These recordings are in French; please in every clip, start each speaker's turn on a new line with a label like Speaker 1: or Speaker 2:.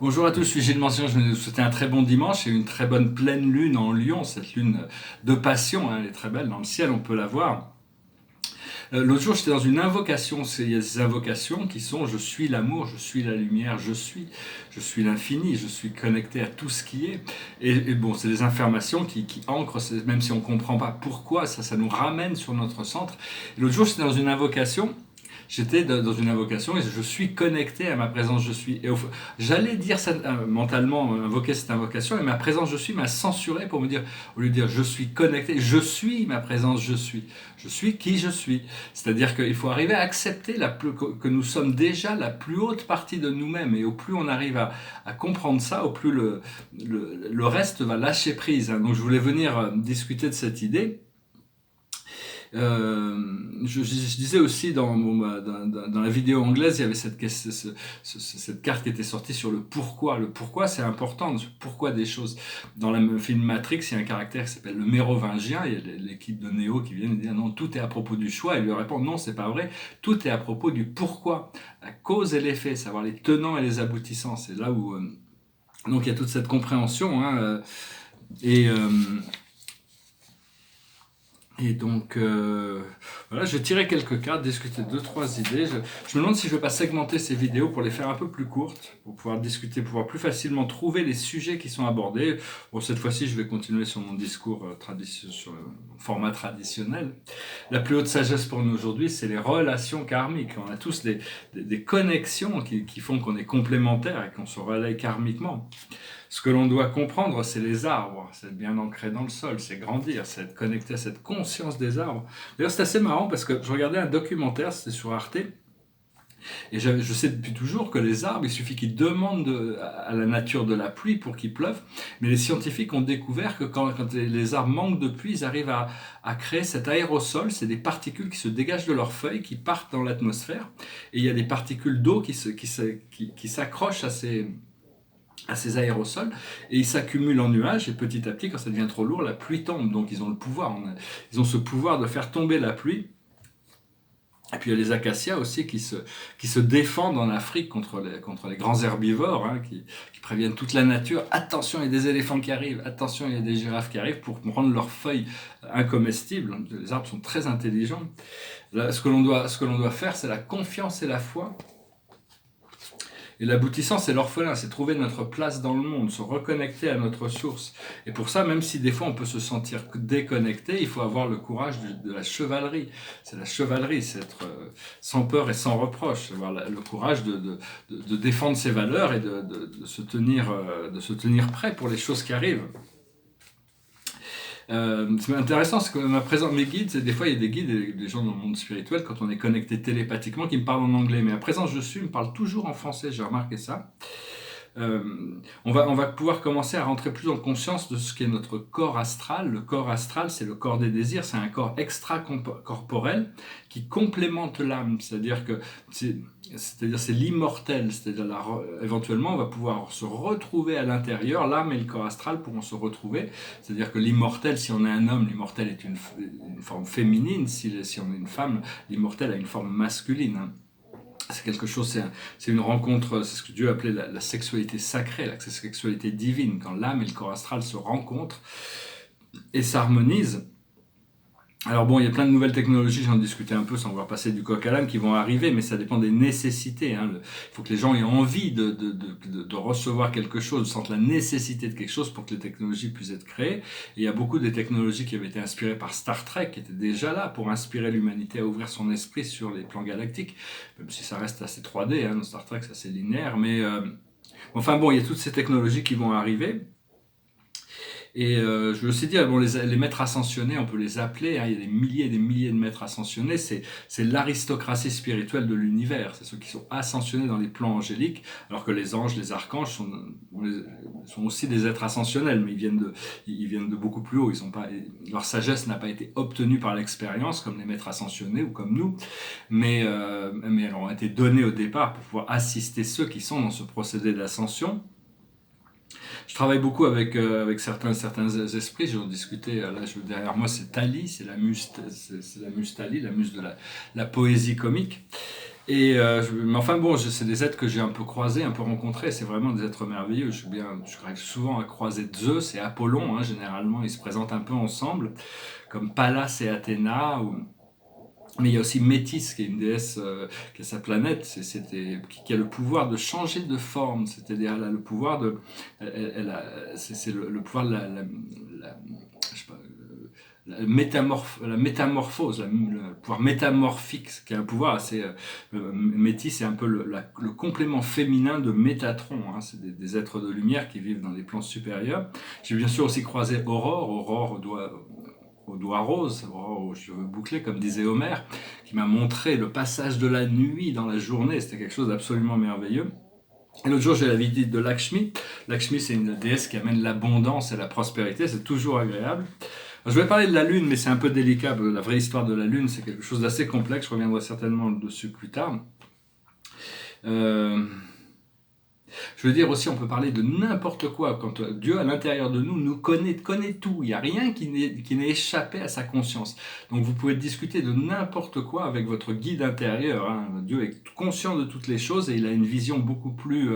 Speaker 1: Bonjour à tous, je suis Gilles Mention, je vais vous souhaiter un très bon dimanche et une très bonne pleine lune en Lion, cette lune de passion, hein, elle est très belle dans le ciel, on peut la voir. L'autre jour j'étais dans une invocation, il y a des invocations qui sont je suis l'amour, je suis la lumière, je suis l'infini, je suis connecté à tout ce qui est. Et bon, c'est des informations qui ancrent, même si on ne comprend pas pourquoi, ça nous ramène sur notre centre. Et l'autre jour j'étais dans une invocation. J'étais dans une invocation et je suis connecté à ma présence je suis. J'allais dire ça mentalement, invoquer cette invocation, et ma présence je suis m'a censuré pour me dire, au lieu de dire je suis connecté, je suis ma présence je suis. Je suis qui je suis. C'est-à-dire qu'il faut arriver à accepter que nous sommes déjà la plus haute partie de nous-mêmes. Et au plus on arrive à comprendre ça, au plus le reste va lâcher prise. Hein. Donc je voulais venir discuter de cette idée. Je disais aussi dans la vidéo anglaise, il y avait cette carte qui était sortie sur le pourquoi. Le pourquoi, c'est important, le pourquoi des choses. Dans le film Matrix, il y a un caractère qui s'appelle le mérovingien. Il y a l'équipe de Neo qui vient et dit non, tout est à propos du choix. Et il lui répond non, c'est pas vrai. Tout est à propos du pourquoi, la cause et l'effet, savoir les tenants et les aboutissants. C'est là où donc il y a toute cette compréhension. Hein, et euh, Et donc, voilà, je vais tirer quelques cartes, discuter deux, trois idées. Je me demande si je ne vais pas segmenter ces vidéos pour les faire un peu plus courtes, pour pouvoir discuter, pouvoir plus facilement trouver les sujets qui sont abordés. Bon, cette fois-ci, je vais continuer sur mon discours sur le format traditionnel. La plus haute sagesse pour nous aujourd'hui, c'est les relations karmiques. On a tous des connexions qui font qu'on est complémentaires et qu'on se relaie karmiquement. Ce que l'on doit comprendre, c'est les arbres, c'est être bien ancré dans le sol, c'est grandir, c'est être connecté à cette conscience des arbres. D'ailleurs, c'est assez marrant parce que je regardais un documentaire, c'était sur Arte, et je sais depuis toujours que les arbres, il suffit qu'ils demandent à la nature de la pluie pour qu'il pleuve, mais les scientifiques ont découvert que quand les arbres manquent de pluie, ils arrivent à créer cet aérosol, c'est des particules qui se dégagent de leurs feuilles, qui partent dans l'atmosphère, et il y a des particules d'eau qui s'accrochent à ces aérosols et ils s'accumulent en nuages et petit à petit quand ça devient trop lourd la pluie tombe, donc ils ont le pouvoir, ils ont ce pouvoir de faire tomber la pluie. Et puis il y a les acacias aussi qui se défendent en Afrique contre les grands herbivores, hein, qui préviennent toute la nature. Attention, il y a des éléphants qui arrivent, attention, il y a des girafes qui arrivent pour rendre leurs feuilles incomestibles. Les arbres sont très intelligents. Là, ce que l'on doit faire, c'est la confiance et la foi. Et l'aboutissant, c'est l'orphelin, c'est trouver notre place dans le monde, se reconnecter à notre source. Et pour ça, même si des fois on peut se sentir déconnecté, il faut avoir le courage de la chevalerie. C'est la chevalerie, c'est être sans peur et sans reproche, avoir le courage de défendre ses valeurs et de se tenir prêt pour les choses qui arrivent. C'est intéressant, c'est que mes guides, des fois il y a des guides, des gens dans le monde spirituel, quand on est connecté télépathiquement, qui me parlent en anglais, mais à présent je suis, me parle toujours en français, j'ai remarqué ça. On va pouvoir commencer à rentrer plus en conscience de ce qu'est notre corps astral. Le corps astral, c'est le corps des désirs, c'est un corps extra-corporel qui complémente l'âme, c'est-à-dire que c'est l'immortel, éventuellement on va pouvoir se retrouver à l'intérieur, l'âme et le corps astral pourront se retrouver, c'est-à-dire que l'immortel, si on est un homme, l'immortel est une forme féminine, si on est une femme, l'immortel a une forme masculine, hein. C'est quelque chose, c'est une rencontre, c'est ce que Dieu appelait la sexualité sacrée, la sexualité divine, quand l'âme et le corps astral se rencontrent et s'harmonisent. Alors bon, il y a plein de nouvelles technologies, j'en discutais un peu sans vouloir passer du coq à l'âne, qui vont arriver, mais ça dépend des nécessités. Hein. Il faut que les gens aient envie de recevoir quelque chose, sentent la nécessité de quelque chose pour que les technologies puissent être créées. Et il y a beaucoup de technologies qui avaient été inspirées par Star Trek, qui étaient déjà là pour inspirer l'humanité à ouvrir son esprit sur les plans galactiques, même si ça reste assez 3D, hein, Star Trek c'est assez linéaire, mais enfin bon, il y a toutes ces technologies qui vont arriver. Et je veux aussi dire, bon, les maîtres ascensionnés, on peut les appeler, hein, il y a des milliers et des milliers de maîtres ascensionnés, c'est l'aristocratie spirituelle de l'univers, c'est ceux qui sont ascensionnés dans les plans angéliques, alors que les anges, les archanges sont aussi des êtres ascensionnels, mais ils viennent de beaucoup plus haut, leur sagesse n'a pas été obtenue par l'expérience, comme les maîtres ascensionnés ou comme nous, mais elles ont été données au départ pour pouvoir assister ceux qui sont dans ce procédé d'ascension. Je travaille beaucoup avec certains esprits. J'en discutais là. Derrière moi, c'est Tali, c'est la muse Tali, la muse de la poésie comique. Mais enfin bon, c'est des êtres que j'ai un peu croisés, un peu rencontrés. C'est vraiment des êtres merveilleux. Je arrive souvent à croiser Zeus et Apollon. Hein, généralement, ils se présentent un peu ensemble, comme Pallas et Athéna. Mais il y a aussi Métis, qui est une déesse qui a sa planète, qui a le pouvoir de changer de forme. C'est-à-dire, elle a le pouvoir de, c'est le pouvoir de je sais pas, la métamorphose, le pouvoir métamorphique, qui est un pouvoir assez... Métis, c'est un peu le complément féminin de Métatron. Hein, c'est des êtres de lumière qui vivent dans les plans supérieurs. J'ai bien sûr aussi croisé Aurore. Aurore au doigt rose, aux cheveux bouclés, comme disait Homère, qui m'a montré le passage de la nuit dans la journée. C'était quelque chose d'absolument merveilleux. Et l'autre jour, j'ai la visite de Lakshmi. Lakshmi, c'est une déesse qui amène l'abondance et la prospérité. C'est toujours agréable. Je vais parler de la Lune, mais c'est un peu délicat. La vraie histoire de la Lune, c'est quelque chose d'assez complexe. Je reviendrai certainement dessus plus tard. Je veux dire aussi, on peut parler de n'importe quoi. Quand Dieu, à l'intérieur de nous, nous connaît tout. Il n'y a rien qui n'ait échappé à sa conscience. Donc vous pouvez discuter de n'importe quoi avec votre guide intérieur. Hein. Dieu est conscient de toutes les choses et il a une vision beaucoup plus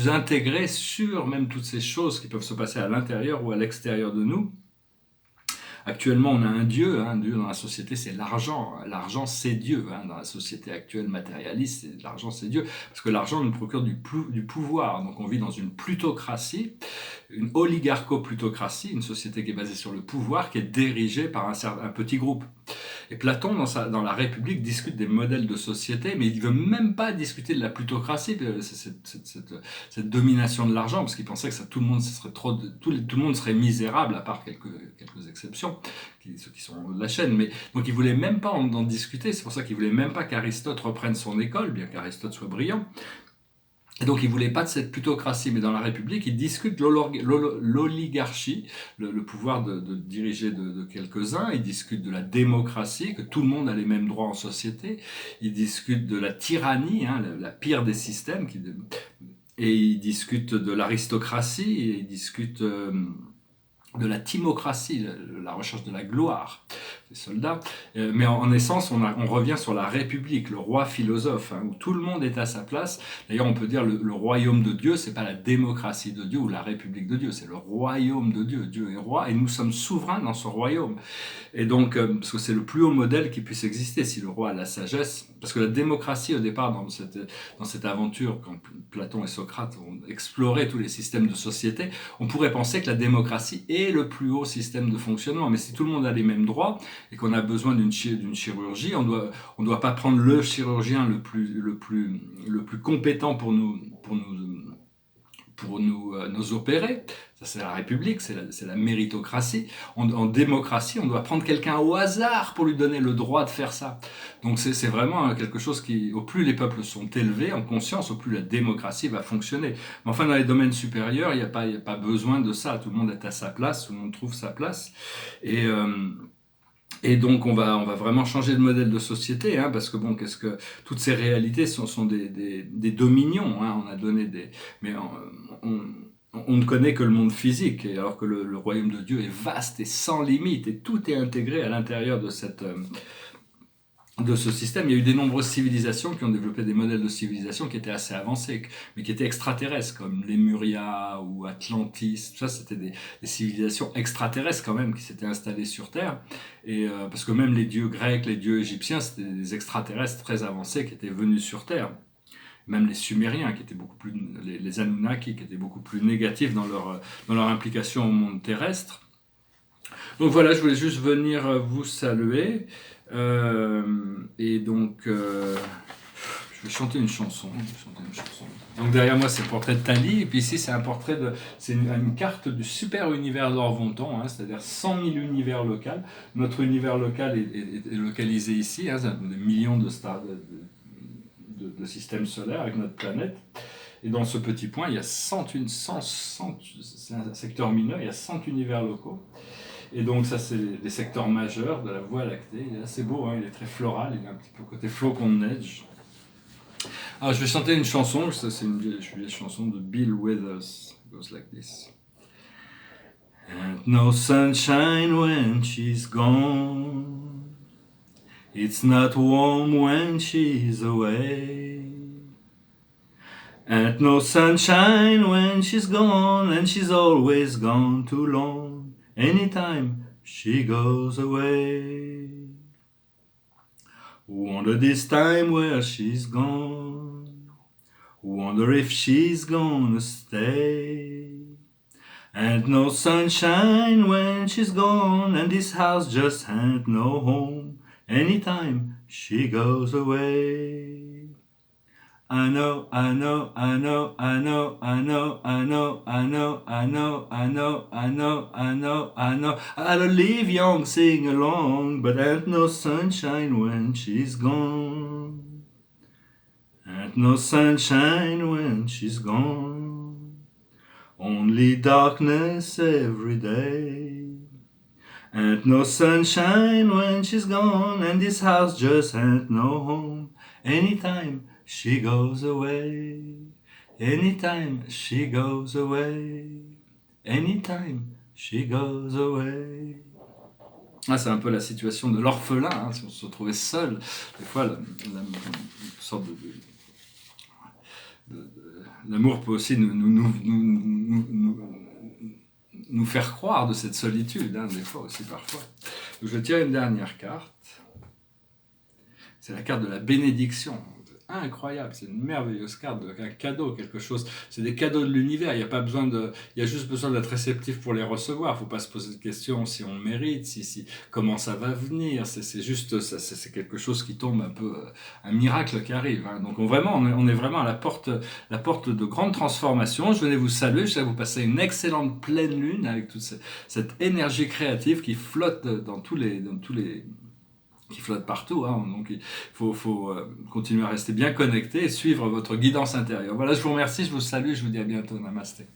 Speaker 1: intégrée sur même toutes ces choses qui peuvent se passer à l'intérieur ou à l'extérieur de nous. Actuellement, on a un Dieu dans la société, c'est l'argent. L'argent, c'est Dieu. Hein, dans la société actuelle matérialiste, l'argent, c'est Dieu. Parce que l'argent nous procure du pouvoir. Donc on vit dans une plutocratie, une oligarcho-plutocratie, une société qui est basée sur le pouvoir, qui est dirigée par un petit groupe. Et Platon, dans la République, discute des modèles de société, mais il ne veut même pas discuter de la plutocratie, cette domination de l'argent, parce qu'il pensait que tout le monde serait misérable, à part quelques exceptions, ceux qui sont de la chaîne. Mais, donc il ne voulait même pas en discuter, c'est pour ça qu'il ne voulait même pas qu'Aristote reprenne son école, bien qu'Aristote soit brillant. Et donc, il ne voulait pas de cette plutocratie, mais dans la République, il discute l'oligarchie, le pouvoir de diriger de quelques-uns. Il discute de la démocratie, que tout le monde a les mêmes droits en société. Il discute de la tyrannie, hein, la pire des systèmes. Et il discute de l'aristocratie, et il discute de la timocratie, la recherche de la gloire des soldats. Mais en essence, on revient sur la République, le roi philosophe, hein, où tout le monde est à sa place. D'ailleurs, on peut dire le royaume de Dieu, c'est pas la démocratie de Dieu ou la République de Dieu, c'est le royaume de Dieu. Dieu est roi et nous sommes souverains dans ce royaume. Et donc, parce que c'est le plus haut modèle qui puisse exister, si le roi a la sagesse. Parce que la démocratie, au départ, dans cette aventure, quand Platon et Socrate ont exploré tous les systèmes de société, on pourrait penser que la démocratie est le plus haut système de fonctionnement. Mais si tout le monde a les mêmes droits et qu'on a besoin d'une chirurgie, on doit pas prendre le chirurgien le plus compétent pour nous opérer. Ça, c'est la République, c'est la méritocratie. En démocratie, on doit prendre quelqu'un au hasard pour lui donner le droit de faire ça. Donc c'est vraiment quelque chose au plus les peuples sont élevés en conscience, au plus la démocratie va fonctionner. Mais enfin, dans les domaines supérieurs, il n'y a pas besoin de ça. Tout le monde est à sa place, tout le monde trouve sa place. Et donc on va vraiment changer de modèle de société, hein, parce que toutes ces réalités sont des dominions, hein, on a donné mais on ne connaît que le monde physique, alors que le royaume de Dieu est vaste et sans limite, et tout est intégré à l'intérieur de ce système. Il y a eu de nombreuses civilisations qui ont développé des modèles de civilisation qui étaient assez avancés, mais qui étaient extraterrestres, comme Lémuria ou Atlantis. Ça, c'était des civilisations extraterrestres quand même, qui s'étaient installées sur Terre. Et parce que même les dieux grecs, les dieux égyptiens, c'était des extraterrestres très avancés qui étaient venus sur Terre. Même les Sumériens, qui étaient beaucoup plus, les Anunnaki, qui étaient beaucoup plus négatifs dans leur implication au monde terrestre. Donc voilà, je voulais juste venir vous saluer. Et donc, je vais chanter une chanson. Donc derrière moi, c'est le portrait de Tali. Et puis ici, c'est une carte du super univers d'Orvonton, hein, c'est-à-dire 100 000 univers locaux. Notre univers local est localisé ici, hein, des millions de stars, de systèmes solaires avec notre planète. Et dans ce petit point, il y a c'est un secteur mineur, il y a 100 univers locaux. Et donc ça, c'est les secteurs majeurs de la Voie lactée. Il est assez beau, hein, il est très floral, il a un petit peu côté flocon de neige. Alors je vais chanter une chanson, ça c'est une vieille chanson de Bill Withers. It goes like this. And no sunshine when she's gone. It's not warm when she's away. And no sunshine when she's gone, and she's always gone too long, anytime she goes away. Wonder this time where she's gone, wonder if she's gonna stay. And no sunshine when she's gone, and this house just ain't no home, anytime she goes away. I know, I know, I know, I know, I know, I know, I know, I know, I know, I know, I know, I know. I'll leave young, sing along, but ain't no sunshine when she's gone. Ain't no sunshine when she's gone. Only darkness every day. Ain't no sunshine when she's gone, and this house just ain't no home, anytime she goes away, anytime she goes away, anytime she goes away. Ah, c'est un peu la situation de l'orphelin, hein, si on se retrouvait seul. Des fois, une sorte l'amour peut aussi nous faire croire de cette solitude, hein, des fois aussi, parfois. Donc, je tire une dernière carte. C'est la carte de la bénédiction. Incroyable, c'est une merveilleuse carte, un cadeau, quelque chose. C'est des cadeaux de l'univers, il y a juste besoin d'être réceptif pour les recevoir. Il ne faut pas se poser de questions si on le mérite, comment ça va venir. C'est juste, c'est quelque chose qui tombe un peu, un miracle qui arrive. Hein. Donc on est vraiment à la porte de grandes transformations. Je venais vous saluer, je vais vous passer une excellente pleine lune avec toute cette énergie créative qui flotte dans tous les qui flotte partout, hein. Donc il faut continuer à rester bien connecté et suivre votre guidance intérieure. Voilà, je vous remercie, je vous salue, je vous dis à bientôt, namasté.